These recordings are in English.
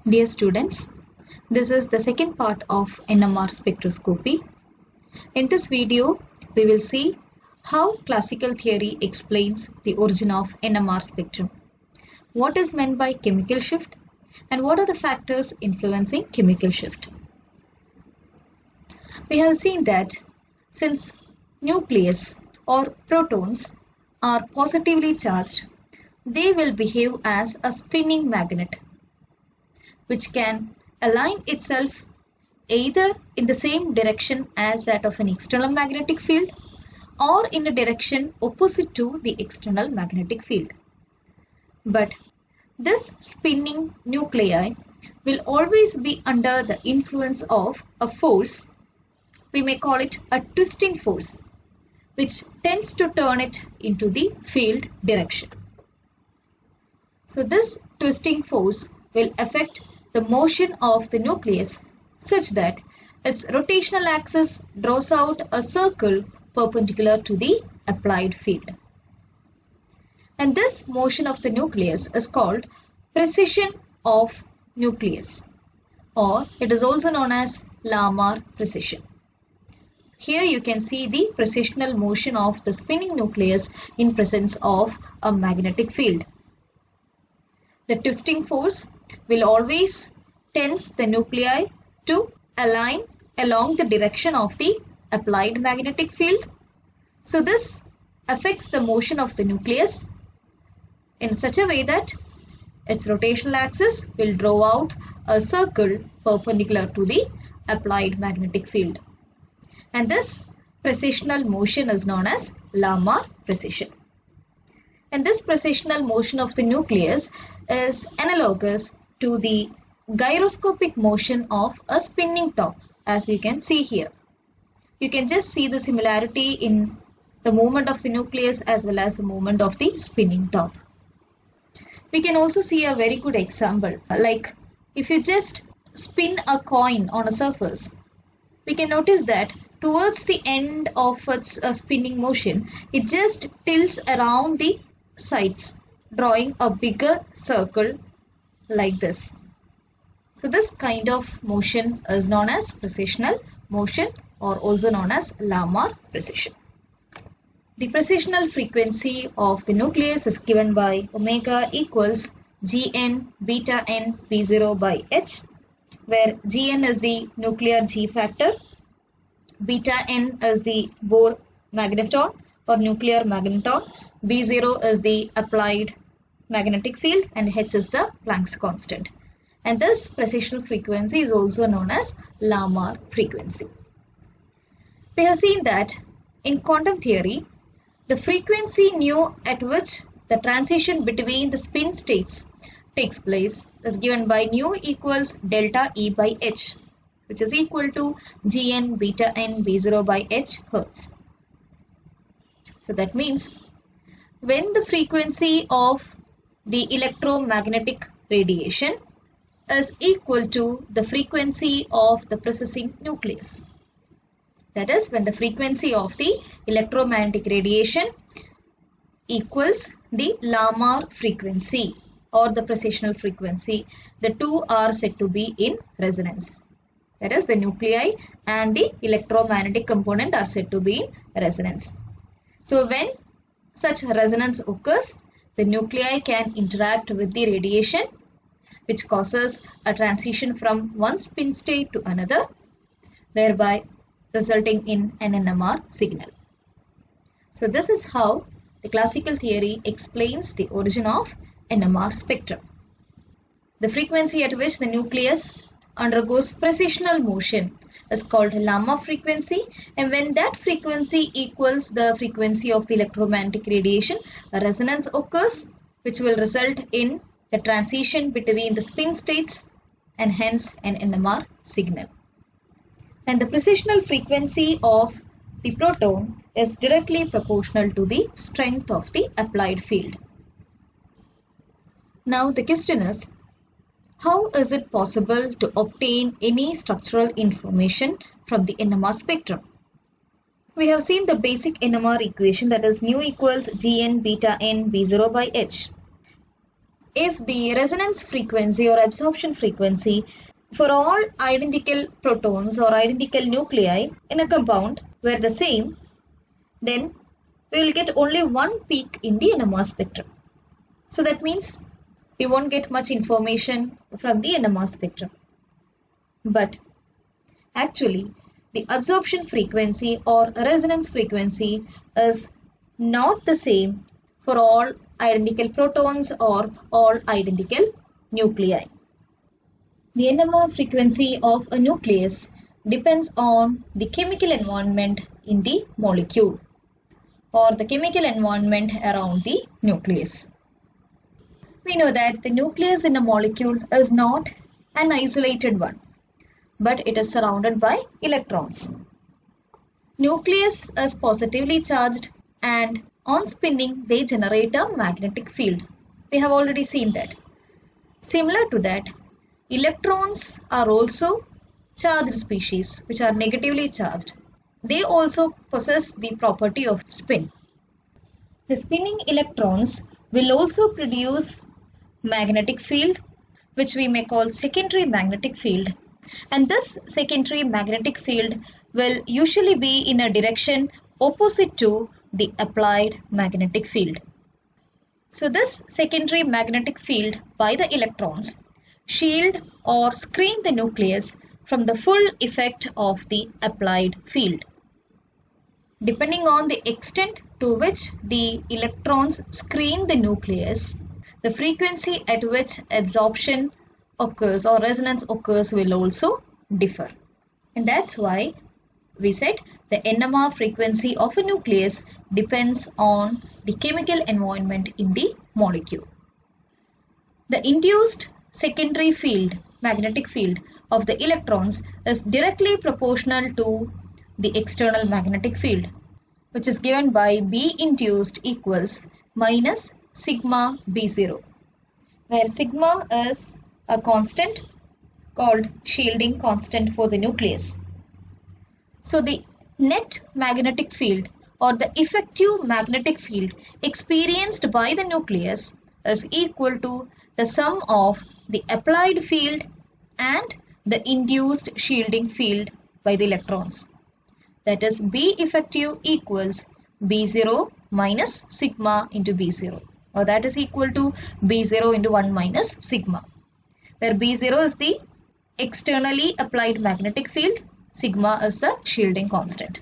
Dear students, this is the second part of NMR spectroscopy. In this video, we will see how classical theory explains the origin of NMR spectrum, what is meant by chemical shift, and what are the factors influencing chemical shift. We have seen that since nucleus or protons are positively charged, they will behave as a spinning magnet, which can align itself either in the same direction as that of an external magnetic field or in a direction opposite to the external magnetic field. But this spinning nuclei will always be under the influence of a force, we may call it a twisting force, which tends to turn it into the field direction. So this twisting force will affect the motion of the nucleus such that its rotational axis draws out a circle perpendicular to the applied field. And this motion of the nucleus is called precession of nucleus, or it is also known as Lamarck precession. Here you can see the precessional motion of the spinning nucleus in presence of a magnetic field. The twisting force will always tense the nuclei to align along the direction of the applied magnetic field. So this affects the motion of the nucleus in such a way that its rotational axis will draw out a circle perpendicular to the applied magnetic field. And this precessional motion is known as Lamarck precession. And this precessional motion of the nucleus is analogous to the gyroscopic motion of a spinning top, as you can see here. You can just see the similarity in the movement of the nucleus as well as the movement of the spinning top. We can also see a very good example, like if you just spin a coin on a surface, we can notice that towards the end of its spinning motion, it just tilts around the sides, drawing a bigger circle like this. So this kind of motion is known as precessional motion, or also known as Lamarck precession. The precessional frequency of the nucleus is given by omega equals Gn beta n B0 by h, where Gn is the nuclear G factor, beta n is the Bohr magneton or nuclear magneton, B0 is the applied magnetic field, and h is the Planck's constant. And this precessional frequency is also known as Lamarck frequency. We have seen that in quantum theory, the frequency nu at which the transition between the spin states takes place is given by nu equals delta E by h, which is equal to Gn beta n B0 by h hertz. So that means when the frequency of the electromagnetic radiation is equal to the frequency of the precessing nucleus. That is, when the frequency of the electromagnetic radiation equals the Lamarck frequency or the precessional frequency, the two are said to be in resonance. That is, the nuclei and the electromagnetic component are said to be in resonance. So when such resonance occurs, the nuclei can interact with the radiation, which causes a transition from one spin state to another, thereby resulting in an NMR signal. So this is how the classical theory explains the origin of NMR spectrum. The frequency at which the nucleus undergoes precessional motion is called Lamarck frequency, and when that frequency equals the frequency of the electromagnetic radiation, a resonance occurs which will result in the transition between the spin states and hence an NMR signal. And the precessional frequency of the proton is directly proportional to the strength of the applied field. Now the question is, how is it possible to obtain any structural information from the NMR spectrum? We have seen the basic NMR equation, that is nu equals Gn beta n B0 by h. if the resonance frequency or absorption frequency for all identical protons or identical nuclei in a compound were the same, then we will get only one peak in the NMR spectrum. So that means we won't get much information from the NMR spectrum. But actually, the absorption frequency or resonance frequency is not the same for all identical protons or all identical nuclei. The NMR frequency of a nucleus depends on the chemical environment in the molecule or the chemical environment around the nucleus. We know that the nucleus in a molecule is not an isolated one, but it is surrounded by electrons. Nucleus is positively charged and on spinning they generate a magnetic field. We have already seen that. Similar to that, electrons are also charged species which are negatively charged. They also possess the property of spin. The spinning electrons will also produce magnetic field which we may call secondary magnetic field, and this secondary magnetic field will usually be in a direction opposite to the applied magnetic field. So this secondary magnetic field by the electrons shield or screen the nucleus from the full effect of the applied field. Depending on the extent to which the electrons screen the nucleus, the frequency at which absorption occurs or resonance occurs will also differ. And that's why we said the NMR frequency of a nucleus depends on the chemical environment in the molecule. The induced secondary field, magnetic field of the electrons is directly proportional to the external magnetic field, which is given by B induced equals minus sigma B0, where sigma is a constant called shielding constant for the nucleus. So the net magnetic field or the effective magnetic field experienced by the nucleus is equal to the sum of the applied field and the induced shielding field by the electrons. That is, B effective equals B0 minus sigma into B0, or that is equal to B0 into 1 minus sigma, where B0 is the externally applied magnetic field, sigma is the shielding constant.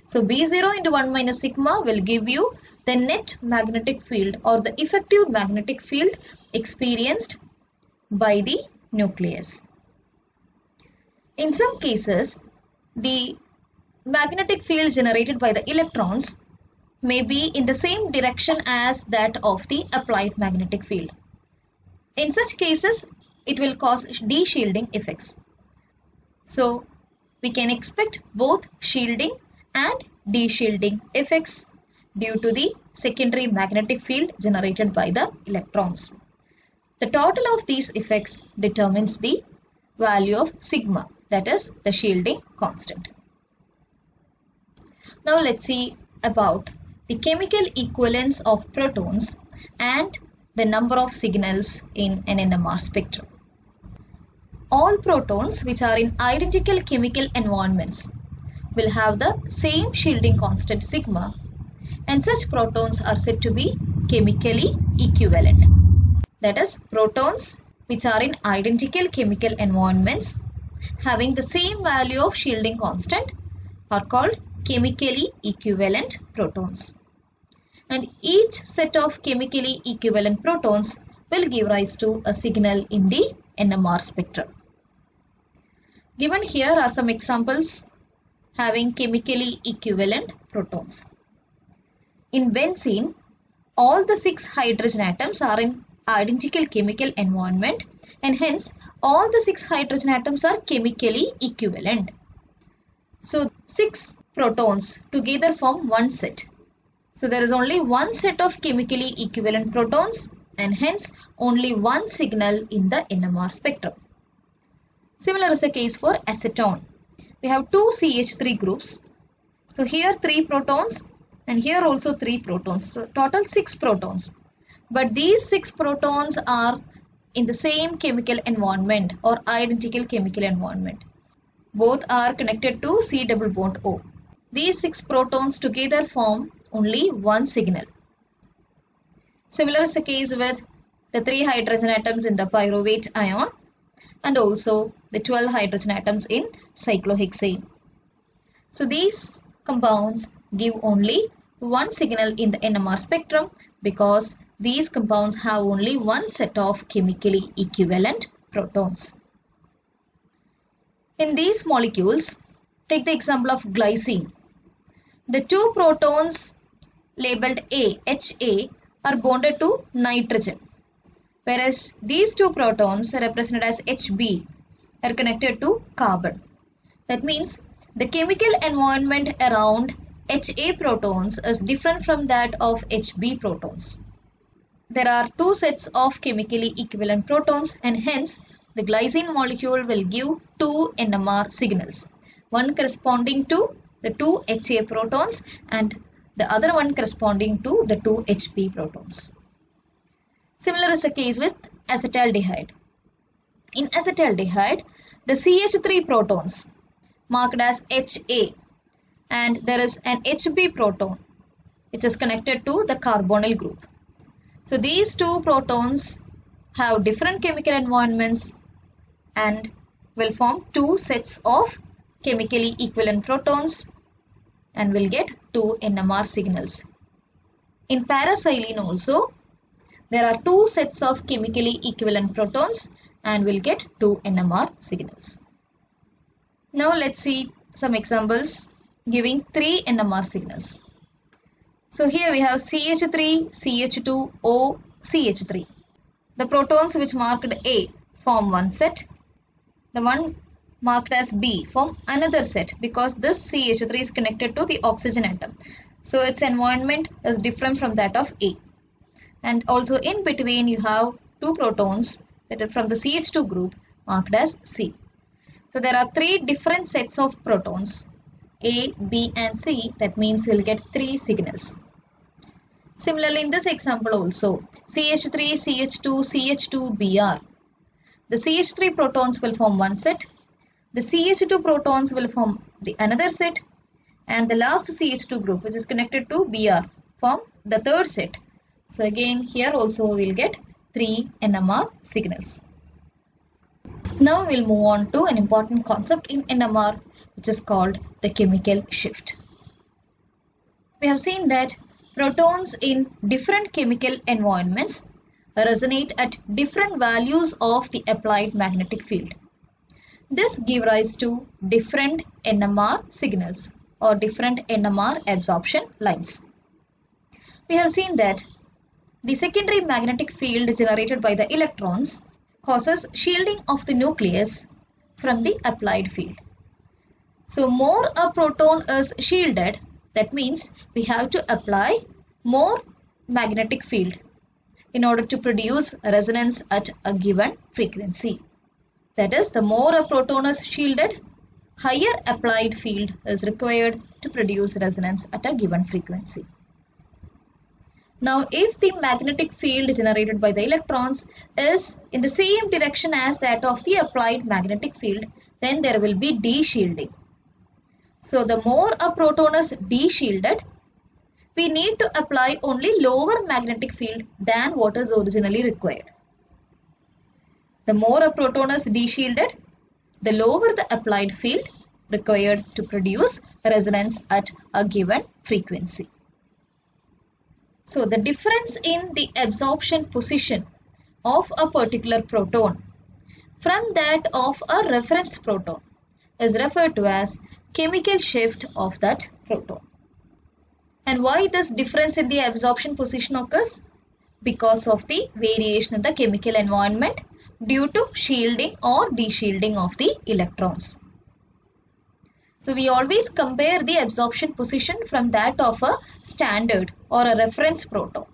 So B0 into 1 minus sigma will give you the net magnetic field or the effective magnetic field experienced by the nucleus. In some cases, the magnetic field generated by the electrons may be in the same direction as that of the applied magnetic field. In such cases, it will cause de-shielding effects. So, we can expect both shielding and de-shielding effects due to the secondary magnetic field generated by the electrons. The total of these effects determines the value of sigma, that is the shielding constant. Now let's see about the chemical equivalence of protons and the number of signals in an NMR spectrum. All protons which are in identical chemical environments will have the same shielding constant sigma, and such protons are said to be chemically equivalent. That is, protons which are in identical chemical environments having the same value of shielding constant are called chemically equivalent protons. And each set of chemically equivalent protons will give rise to a signal in the NMR spectrum. Given here are some examples having chemically equivalent protons. In benzene, all the 6 hydrogen atoms are in identical chemical environment, and hence all the 6 hydrogen atoms are chemically equivalent. So 6 protons together form one set. So there is only one set of chemically equivalent protons, and hence only one signal in the NMR spectrum. Similar is the case for acetone. We have 2 CH3 groups. So here 3 protons and here also 3 protons. So total 6 protons. But these 6 protons are in the same chemical environment or identical chemical environment. Both are connected to C double bond O. These 6 protons together form only one signal. Similar is the case with the 3 hydrogen atoms in the pyruvate ion and also the 12 hydrogen atoms in cyclohexane. So these compounds give only one signal in the NMR spectrum because these compounds have only one set of chemically equivalent protons. In these molecules, take the example of glycine. The 2 protons labeled A, HA, are bonded to nitrogen, whereas these 2 protons represented as HB are connected to carbon. That means the chemical environment around HA protons is different from that of HB protons. There are 2 sets of chemically equivalent protons and hence the glycine molecule will give 2 NMR signals, one corresponding to the 2 HA protons and the other one corresponding to the 2 HB protons. Similar is the case with acetaldehyde. In acetaldehyde, the CH3 protons marked as HA and there is an HB proton which is connected to the carbonyl group. So these 2 protons have different chemical environments and will form 2 sets of chemically equivalent protons and will get 2 NMR signals. In paraxylene also, there are 2 sets of chemically equivalent protons and will get 2 NMR signals. Now let's see some examples giving 3 NMR signals. So here we have CH3, CH2, O, CH3. The protons which marked A form one set. The one marked as B form another set because this CH3 is connected to the oxygen atom. So its environment is different from that of A. And also in between you have 2 protons that are from the CH2 group marked as C. So there are 3 different sets of protons A, B and C. That means you will get 3 signals. Similarly in this example also CH3, CH2, CH2, Br. The CH3 protons will form one set. The CH2 protons will form the another set and the last CH2 group which is connected to Br form the third set. So again here also we will get 3 NMR signals. Now we will move on to an important concept in NMR which is called the chemical shift. We have seen that protons in different chemical environments resonate at different values of the applied magnetic field. This gives rise to different NMR signals or different NMR absorption lines. We have seen that the secondary magnetic field generated by the electrons causes shielding of the nucleus from the applied field. So more a proton is shielded, that means we have to apply more magnetic field in order to produce resonance at a given frequency. That is, the more a proton is shielded, higher applied field is required to produce resonance at a given frequency. Now, if the magnetic field generated by the electrons is in the same direction as that of the applied magnetic field, then there will be de-shielding. So, the more a proton is de-shielded, we need to apply only lower magnetic field than what is originally required. The more a proton is de-shielded, the lower the applied field required to produce resonance at a given frequency. So the difference in the absorption position of a particular proton from that of a reference proton is referred to as chemical shift of that proton. And why this difference in the absorption position occurs? Because of the variation in the chemical environment due to shielding or de-shielding of the electrons. So we always compare the absorption position from that of a standard or a reference proton.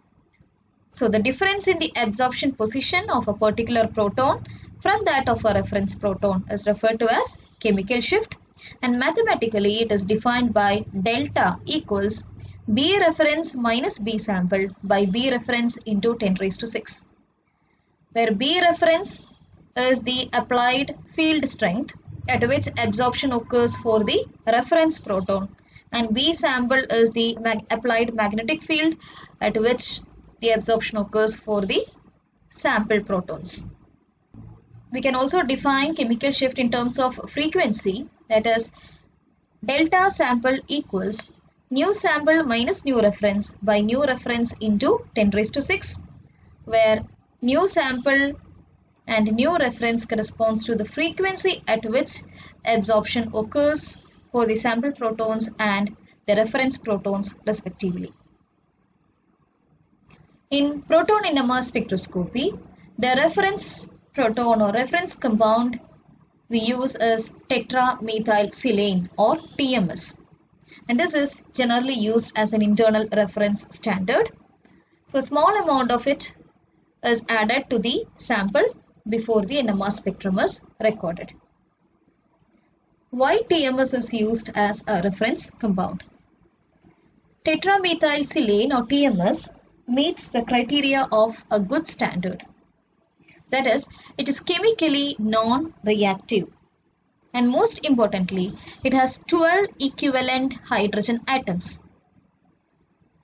So the difference in the absorption position of a particular proton from that of a reference proton is referred to as chemical shift, and mathematically it is defined by delta equals B reference minus B sample by B reference into 10 raised to 6, where B reference is the applied field strength at which absorption occurs for the reference proton, and B sample is the applied magnetic field at which the absorption occurs for the sample protons. We can also define chemical shift in terms of frequency, that is delta sample equals new sample minus new reference by new reference into 10 raised to 6, where new sample and new reference corresponds to the frequency at which absorption occurs for the sample protons and the reference protons respectively. In proton NMR spectroscopy, the reference proton or reference compound we use is tetramethylsilane or TMS, and this is generally used as an internal reference standard. So a small amount of it is added to the sample before the NMR spectrum is recorded. Why TMS is used as a reference compound? Tetramethylsilane or TMS meets the criteria of a good standard. That is, it is chemically non-reactive, and most importantly, it has 12 equivalent hydrogen atoms.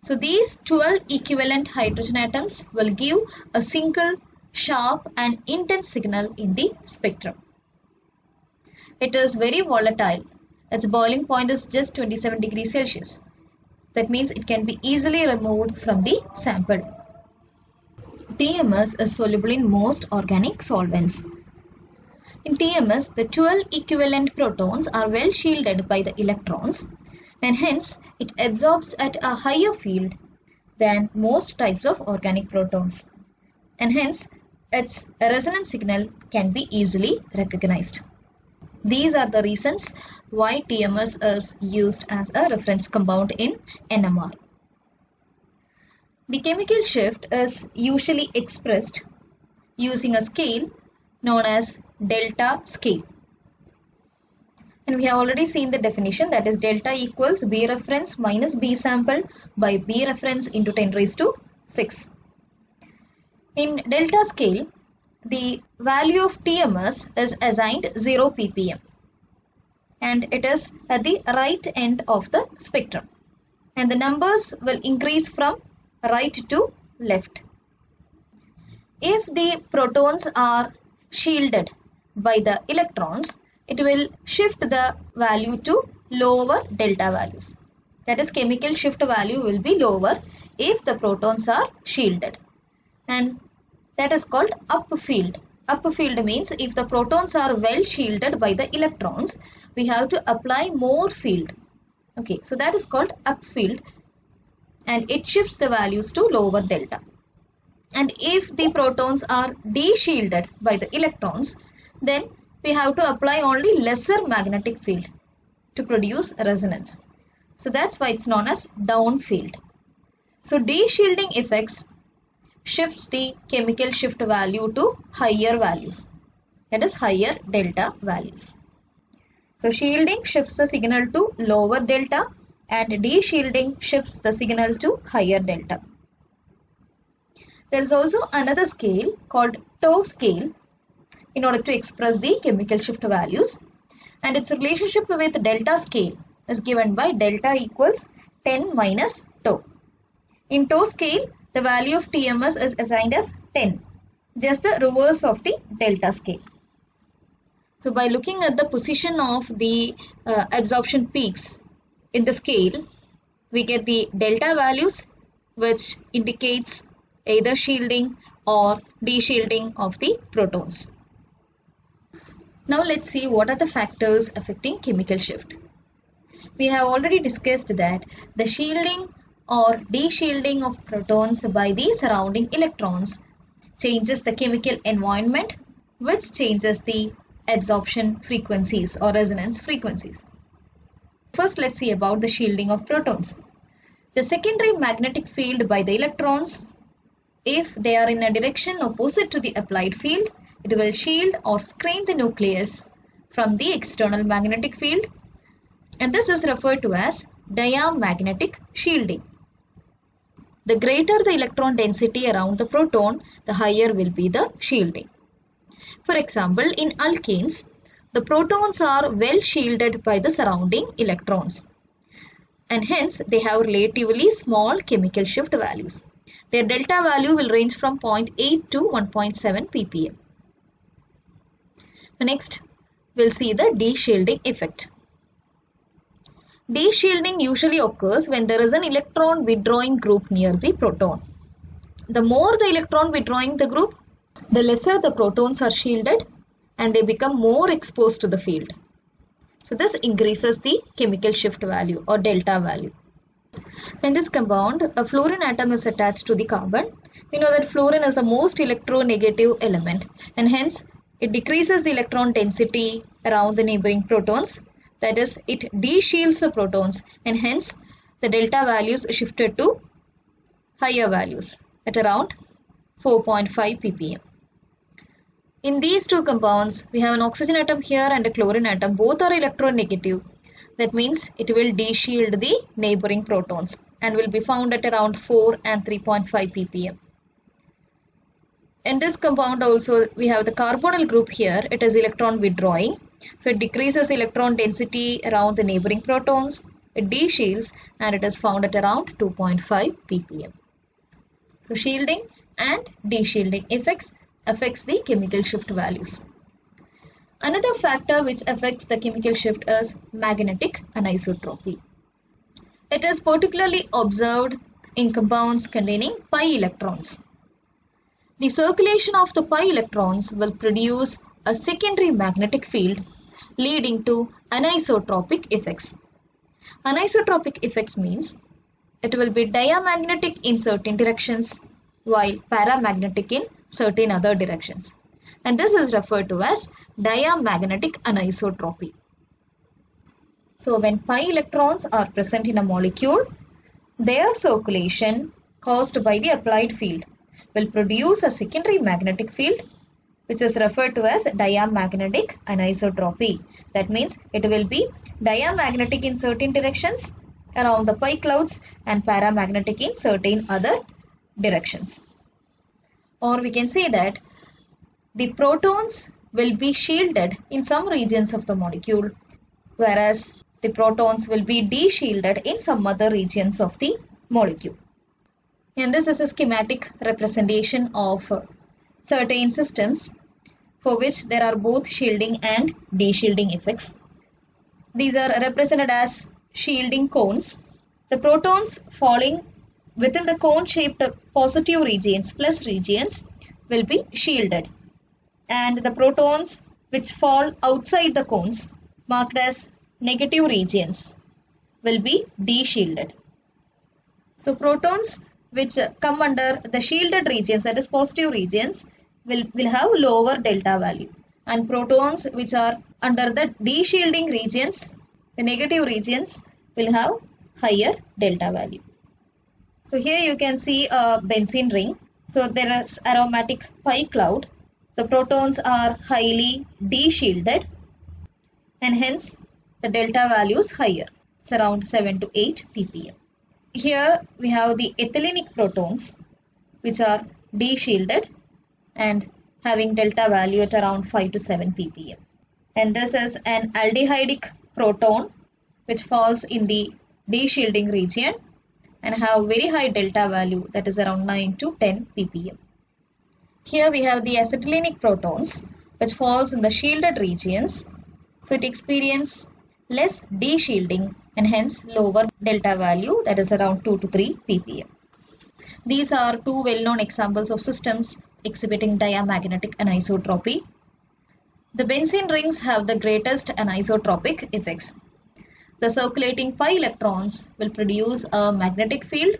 So these 12 equivalent hydrogen atoms will give a single sharp and intense signal in the spectrum. It is very volatile. Its boiling point is just 27 degrees Celsius. That means it can be easily removed from the sample. TMS is soluble in most organic solvents. In TMS, the 12 equivalent protons are well shielded by the electrons, and hence it absorbs at a higher field than most types of organic protons, and hence its resonance signal can be easily recognized. These are the reasons why TMS is used as a reference compound in NMR. The chemical shift is usually expressed using a scale known as delta scale. And we have already seen the definition, that is delta equals B reference minus B sample by B reference into 10 raised to 6. In delta scale, the value of TMS is assigned 0 ppm, and it is at the right end of the spectrum, and the numbers will increase from right to left. If the protons are shielded by the electrons, it will shift the value to lower delta values. That is, chemical shift value will be lower if the protons are shielded, and that is called upfield. Upfield means if the protons are well shielded by the electrons, we have to apply more field. Okay, so that is called upfield, and it shifts the values to lower delta. And if the protons are de-shielded by the electrons, then we have to apply only lesser magnetic field to produce resonance. So that's why it's known as downfield. So de-shielding effects shifts the chemical shift value to higher values, that is higher delta values. So shielding shifts the signal to lower delta, and de-shielding shifts the signal to higher delta. There is also another scale called tau scale in order to express the chemical shift values, and its relationship with delta scale is given by delta equals 10 minus tau. In tau scale, the value of TMS is assigned as 10, just the reverse of the delta scale. So by looking at the position of the absorption peaks in the scale, we get the delta values, which indicates either shielding or de-shielding of the protons. Now let's see what are the factors affecting chemical shift. We have already discussed that the shielding or de-shielding of protons by the surrounding electrons changes the chemical environment, which changes the absorption frequencies or resonance frequencies. First, let's see about the shielding of protons. The secondary magnetic field by the electrons, if they are in a direction opposite to the applied field, it will shield or screen the nucleus from the external magnetic field, and this is referred to as diamagnetic shielding. the greater the electron density around the proton, the higher will be the shielding. For example, in alkenes, the protons are well shielded by the surrounding electrons, and hence they have relatively small chemical shift values. Their delta value will range from 0.8 to 1.7 ppm. Next, we'll see the de-shielding effect. De-shielding usually occurs when there is an electron withdrawing group near the proton. The more the electron withdrawing the group, the lesser the protons are shielded and they become more exposed to the field. So this increases the chemical shift value or delta value. In this compound, a fluorine atom is attached to the carbon. We know that fluorine is the most electronegative element, and hence it decreases the electron density around the neighboring protons. That is, it de-shields the protons, and hence the delta values shifted to higher values at around 4.5 ppm. In these two compounds, we have an oxygen atom here and a chlorine atom. Both are electronegative. That means it will de-shield the neighboring protons and will be found at around 4 and 3.5 ppm. In this compound also, we have the carbonyl group here. It is electron withdrawing. So it decreases the electron density around the neighboring protons. It de-shields and it is found at around 2.5 ppm. So shielding and de-shielding affects the chemical shift values. Another factor which affects the chemical shift is magnetic anisotropy. It is particularly observed in compounds containing pi electrons. The circulation of the pi electrons will produce a secondary magnetic field leading to anisotropic effects. Anisotropic effects means it will be diamagnetic in certain directions while paramagnetic in certain other directions, and this is referred to as diamagnetic anisotropy. So when pi electrons are present in a molecule, their circulation caused by the applied field will produce a secondary magnetic field which is referred to as diamagnetic anisotropy. That means it will be diamagnetic in certain directions around the pi clouds and paramagnetic in certain other directions. Or we can say that the protons will be shielded in some regions of the molecule, whereas the protons will be de-shielded in some other regions of the molecule. And this is a schematic representation of certain systems for which there are both shielding and de-shielding effects. These are represented as shielding cones. The protons falling within the cone-shaped positive regions plus regions will be shielded, and the protons which fall outside the cones marked as negative regions will be de-shielded. So protons which come under the shielded regions, that is positive regions, will have lower delta value, and protons which are under the de-shielding regions, the negative regions, will have higher delta value. So here you can see a benzene ring. So there is aromatic pi cloud. The protons are highly de-shielded and hence the delta value is higher. It's around 7 to 8 ppm. Here we have the ethylenic protons which are de-shielded and having delta value at around 5 to 7 ppm. And this is an aldehydic proton which falls in the de-shielding region and have very high delta value, that is around 9 to 10 ppm. Here we have the acetylenic protons which falls in the shielded regions, so it experiences less de-shielding and hence lower delta value, that is around 2 to 3 ppm. These are two well-known examples of systems exhibiting diamagnetic anisotropy. The benzene rings have the greatest anisotropic effects. The circulating pi electrons will produce a magnetic field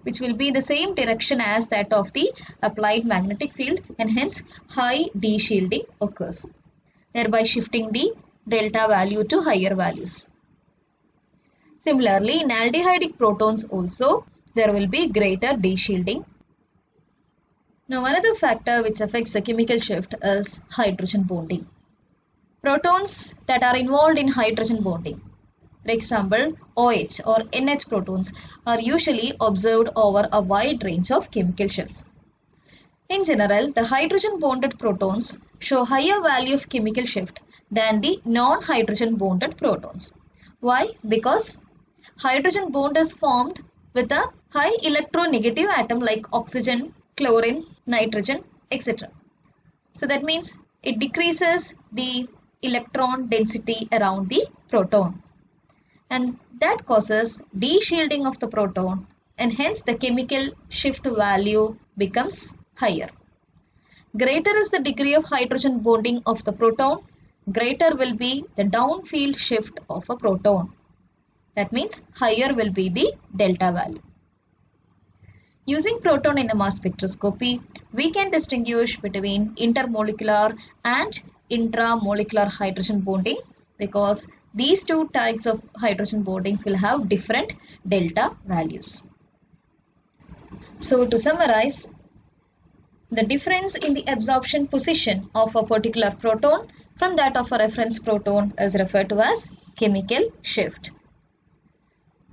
which will be the same direction as that of the applied magnetic field, and hence high de-shielding occurs, thereby shifting the delta value to higher values. Similarly, in aldehydic protons also there will be greater de-shielding. Now another factor which affects the chemical shift is hydrogen bonding. Protons that are involved in hydrogen bonding For example, OH or NH protons are usually observed over a wide range of chemical shifts. In general, the hydrogen bonded protons show higher value of chemical shift than the non-hydrogen bonded protons. Why? Because hydrogen bond is formed with a high electronegative atom like oxygen, chlorine, nitrogen, etc. So that means it decreases the electron density around the proton, and that causes de-shielding of the proton, and hence the chemical shift value becomes higher. Greater is the degree of hydrogen bonding of the proton, greater will be the downfield shift of a proton. That means higher will be the delta value. Using proton in a mass spectroscopy, we can distinguish between intermolecular and intramolecular hydrogen bonding, because these two types of hydrogen bondings will have different delta values. So to summarize, the difference in the absorption position of a particular proton from that of a reference proton is referred to as chemical shift.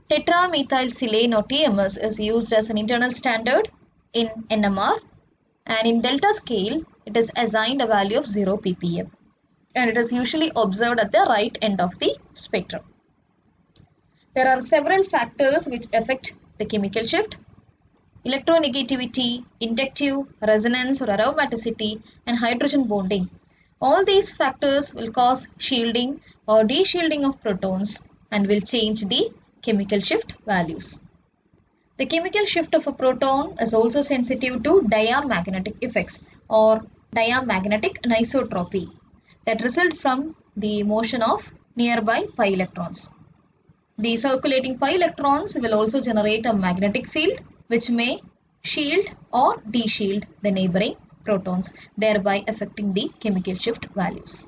Tetramethylsilane or TMS is used as an internal standard in NMR, and in delta scale it is assigned a value of 0 ppm, and it is usually observed at the right end of the spectrum. There are several factors which affect the chemical shift: electronegativity, inductive, resonance or aromaticity, and hydrogen bonding. All these factors will cause shielding or de-shielding of protons and will change the chemical shift values. The chemical shift of a proton is also sensitive to diamagnetic effects or diamagnetic anisotropy that result from the motion of nearby pi electrons. The circulating pi electrons will also generate a magnetic field which may shield or de-shield the neighboring protons, thereby affecting the chemical shift values.